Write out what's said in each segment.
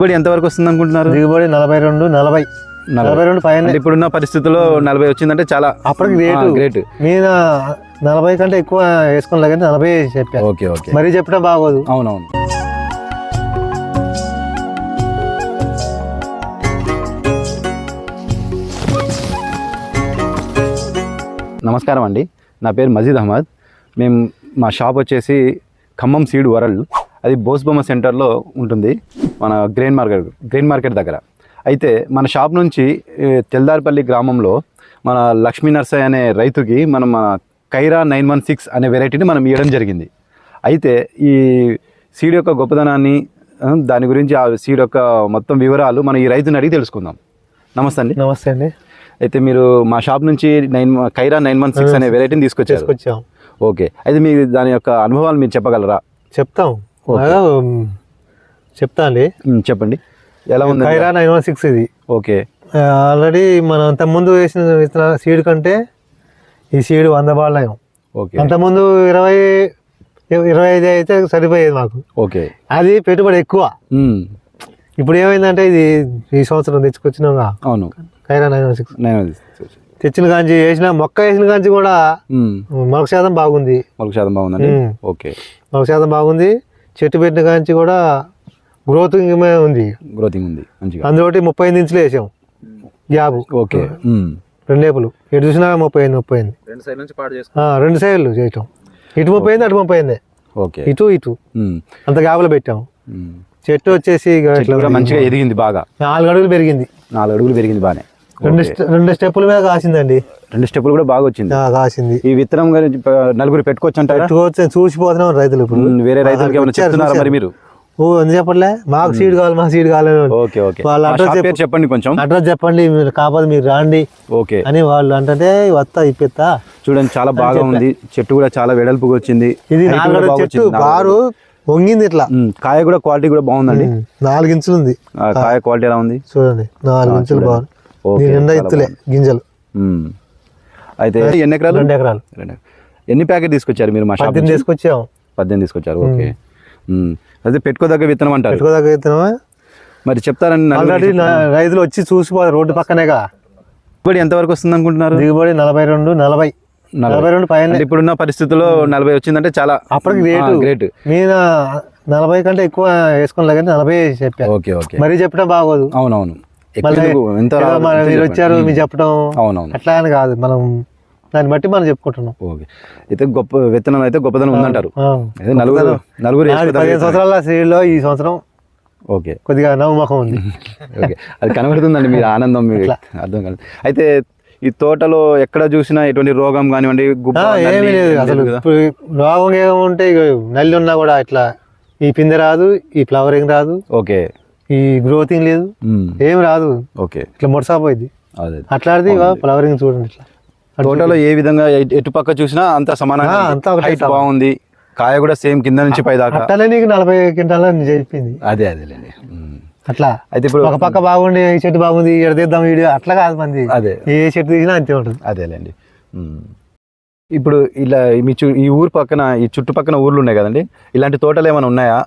దిగుబడి ఎంత వరకు వస్తుంది అనుకుంటున్నారు? దిగుబడి 42 పైన. ఇప్పుడున్న పరిస్థితుల్లో 40 వచ్చిందంటే చాలా అప్పటికి గ్రేట్. మీద 40 కంటే ఎక్కువ వేసుకోలే కానీ 40 చెప్పాను. ఓకే ఓకే, మరీ చెప్పడం బాగోదు. అవునవును. నమస్కారం అండి, నా పేరు మజీద్ అహ్మద్. మా షాప్ వచ్చేసి ఖమ్మం సీడ్ వరల్డ్, అది బోస్బొమ్మ సెంటర్లో ఉంటుంది, మన గ్రెయిన్ మార్కెట్ దగ్గర. అయితే మన షాప్ నుంచి తెల్దార్పల్లి గ్రామంలో మన లక్ష్మీ నర్సయ్య అనే రైతుకి మన కైరా 916 అనే వెరైటీని మనం ఇవ్వడం జరిగింది. అయితే ఈ సీడ్ యొక్క గొప్పదనాన్ని, దాని గురించి ఆ సీడ్ యొక్క మొత్తం వివరాలు మనం ఈ రైతుని అడిగి తెలుసుకుందాం. నమస్తే అండి. నమస్తే అండి. అయితే మీరు మా షాప్ నుంచి కైరా 916 అనే వెరైటీని తీసుకొచ్చాం. ఓకే, అయితే మీ దాని యొక్క అనుభవాలు మీరు చెప్పగలరా? చెప్తా అండి. చెప్పండి, ఎలా ఉంది కైరా 916 ఇది? ఓకే, ఆల్రెడీ మనం అంతకుముందు వేసిన విత్తనాల సీడ్ కంటే ఈ సీడ్ 100 బాళ్ళయం. ఓకే, అంతకుముందు 25 అయితే సరిపోయేది మాకు. ఓకే, అది పెట్టుబడి ఎక్కువ. ఇప్పుడు ఏమైందంటే ఇది ఈ సంవత్సరం తెచ్చుకొచ్చినాగా. అవును, కైరా 916 తెచ్చిన కాంచి మొక్క వేసిన కాంచి కూడా మొలక శాతం బాగుంది. బాగుందండి. ఓకే, మొలక శాతం బాగుంది. చెట్టు పెట్టిన కాంచి కూడా గ్రోతింగ్ ఉంది మంచిగా. అందులో 35 ఇంచులు వేసాం గ్యాప్. ఓకే, 2 ఏపులు ఎటు చూసినా 35 రెండు సైడ్లు చేయటం. ఇటు 35 అటు 35. ఓకే, ఇటు అంత గ్యాప్లో పెట్టాము. చెట్టు వచ్చేసి మంచిగా ఎదిగింది, బాగా 4 అడుగులు పెరిగింది. 4 అడుగులు పెరిగింది బాగానే. 2 స్టెప్పుల మీద కాసిందండి. 2 స్టెప్పులు కూడా బాగా వచ్చింది, కాసింది. ఈ విత్తనం నలుగురు పెట్టుకోవచ్చు అంటారా? చూసిపోతున్నాం రైతులు. ఇప్పుడు వేరే రైతులకి ఏమైనా చెప్తున్నారా మరి మీరు? ఎందుకు చెప్పలే, మాకు సీడ్ కావాలి, మా సీడ్ కావాలి. ఓకే ఓకే, వాళ్ళ అడ్రస్ చెప్పండి, కొంచెం అడ్రస్ చెప్పండి, మీరు కాకపోతే మీరు రాండి. ఓకే అని వాళ్ళు అంటే వస్తా ఇప్పిస్తా. చూడండి, చాలా బాగా ఉంది. చెట్టు కూడా చాలా వెడల్పుగా వచ్చింది. ఇది 4 చెట్టు బారు వంగింది. ఇట్లా కాయ కూడా క్వాలిటీ కూడా బాగుందండి. 4 ఇంచులు ఉంది కాయ క్వాలిటీ. ఎలా ఉంది చూడండి, 4 ఇంచులు బాగుంది. నిండా ఇత్తులే గింజలు. అయితే ఎన్ని ఎకరాలు? 2 ఎకరాలు. ఎన్ని ప్యాకెట్ తీసుకొచ్చారు మీరు? మా షాప్ 18 తీసుకొచ్చాము. 18 తీసుకొచ్చారు. ఓకే, అయితే పెట్టుకోదగ్గ విత్తనం అంటారు. పెట్టుకోదగ్గ విత్తనమే మరి చెప్తారని ఆల్రెడీ రైతులు వచ్చి చూసిపోతారు. రోడ్డు పక్కనేగా. దిగుబడి ఎంత వరకు వస్తుంది అనుకుంటున్నారు? దిగుబడి 42 పైన. ఇప్పుడున్న పరిస్థితుల్లో 40 వచ్చిందంటే చాలా అప్పటికి గ్రేట్. మీద 40 కంటే ఎక్కువ వేసుకోలే కానీ 40 చెప్పాను. ఓకే ఓకే, మరీ చెప్పడం బాగోదు. అవునవును. మీరు వచ్చారు మీరు చెప్పడం అట్లా అని కాదు, మనం దాన్ని బట్టి మనం చెప్పుకుంటున్నాం. ఓకే, అయితే గొప్ప విత్తనం అయితే గొప్పదనం ఉందంటారు. 15 సంవత్సరాల సీడ్లో ఈ సంవత్సరం ఓకే కొద్దిగా నవ్వుముఖం ఉంది. ఓకే, అది కనబడుతుందండి, మీరు ఆనందం మీకు అర్థం కాదు. అయితే ఈ తోటలో ఎక్కడ చూసినా ఎటువంటి రోగం కానివ్వండి, ఏమీ లేదు అసలు. రోగం ఏముంటే నల్లి ఉన్నా కూడా ఇట్లా ఈ పిందె రాదు, ఈ ఫ్లవరింగ్ రాదు. ఓకే, ఈ గ్రోతింగ్ లేదు, ఏం రాదు. ఓకే, ఇట్లా మొడసాపోయింది. అట్లాంటిది ఫ్లవరింగ్ చూడండి. ఇట్లా తోటలో ఏ విధంగా ఎటు పక్క చూసినా అంత సమానంగా, అంతా బాగుంది. కాయ కూడా సేమ్ కింద నుంచి పై దాకా. అట్లనే నీకు 40 క్వింటాల చెప్పింది. అదేలేండి. అట్లా అయితే ఇప్పుడు ఒక పక్క బాగుండి ఈ చెట్టు బాగుంది ఎడతీద్దాం వీడియో అట్లా కాదు మంది. అదే, ఏ చెట్టు తీసినా అంతే ఉంటుంది. అదేలేండి. ఇప్పుడు ఇలా ఈ ఊరు పక్కన, ఈ చుట్టుపక్కల ఊర్లు ఉన్నాయి కదండి, ఇలాంటి తోటలు ఏమైనా ఉన్నాయా?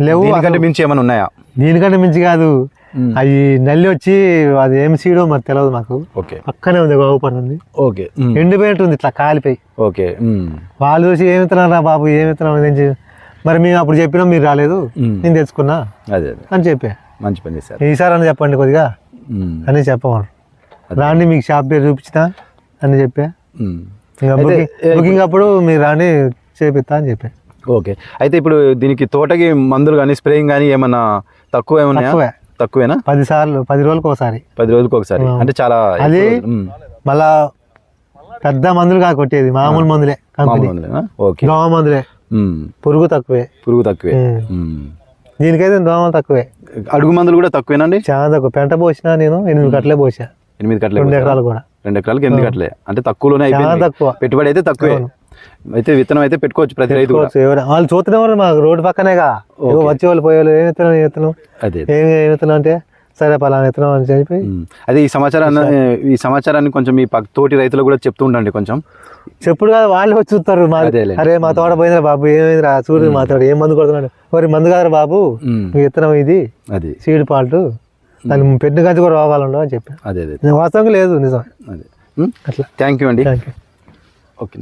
లేవు. దీనికంటే మించి ఏమైనా ఉన్నాయా? దీనికంటే మించి కాదు, అవి నల్లి వచ్చి అది ఏం సీడో మరి తెలియదు మాకు. ఓకే, పక్కనే ఉంది, గోపని ఉంది. ఓకే, ఎండిపోయినట్టుంది ఇట్లా కాలిపోయి. ఓకే, వాళ్ళు చూసి ఏమి విత్తనారా బాబు, ఏమి విత్తనం మరి మేము అప్పుడు చెప్పినా మీరు రాలేదు, నేను తెచ్చుకున్నా అదే అని చెప్పా. మంచి పని చేశారు. ఈసారి అని చెప్పండి కొద్దిగా అని చెప్పమను. రాండి మీకు షాప్ పేరు చూపించుతా అని చెప్పా. బుకింగ్ అప్పుడు మీరు రాండి చేపిస్తా అని చెప్పా. ఓకే, అయితే ఇప్పుడు దీనికి తోటకి మందులు కానీ స్ప్రేయింగ్ కానీ ఏమన్నా తక్కువ ఏమన్నా? తక్కువేనా? 10 రోజులకు ఒకసారి. 10 రోజులకు ఒకసారి అంటే చాలా. అది మళ్ళా పెద్ద మందులు కాదు కొట్టేది, మామూలు మందులే. ఓకే, దోమ మందులే. పురుగు తక్కువే. దీనికైతే దోమలు తక్కువే. అడుగు మందులు కూడా తక్కువేనండి? చాలా తక్కువ. పెంట పోసినా నేను 8 కట్టలే పోసా. 8 కట్టలే? 2 ఎకరాలు కూడా. 2 ఎకరాలకి 8 కట్టలే అంటే తక్కువలోనే అయిపోయింది. తక్కువ పెట్టుబడి అయితే తక్కువే. అయితే విత్తనం అయితే పెట్టుకోవచ్చు ప్రతి రైతు. వాళ్ళు చూస్తున్నవారు మాకు రోడ్డు పక్కనేగా వచ్చే వాళ్ళు పోయేవాళ్ళు ఏం విత్తనం అదే ఏం విత్తనం అంటే సరే పలానా విత్తనం అని చెప్పి అదే ఈ సమాచారాన్ని కొంచెం మీ తోటి రైతులు కూడా చెప్తూ ఉండండి కొంచెం. చెప్పుడు కాదు వాళ్ళే వచ్చి చూస్తారు మా అదేలే. అరే మా తోట పోయిందిరా బాబు ఏమైందిరా చూడు మా తోట ఏం మందు కొడుతున్నాడు మరి మందు కాదురా బాబు మీ విత్తనం ఇది అది సీడ్ పాల్ట్ దాన్ని పెట్టిన గంజి కూడా రోగాలు అని చెప్పి అదే వాస్తవంగా లేదు నిజం అదే. అట్లా థ్యాంక్ యూ అండి. Thank you. ఓకే.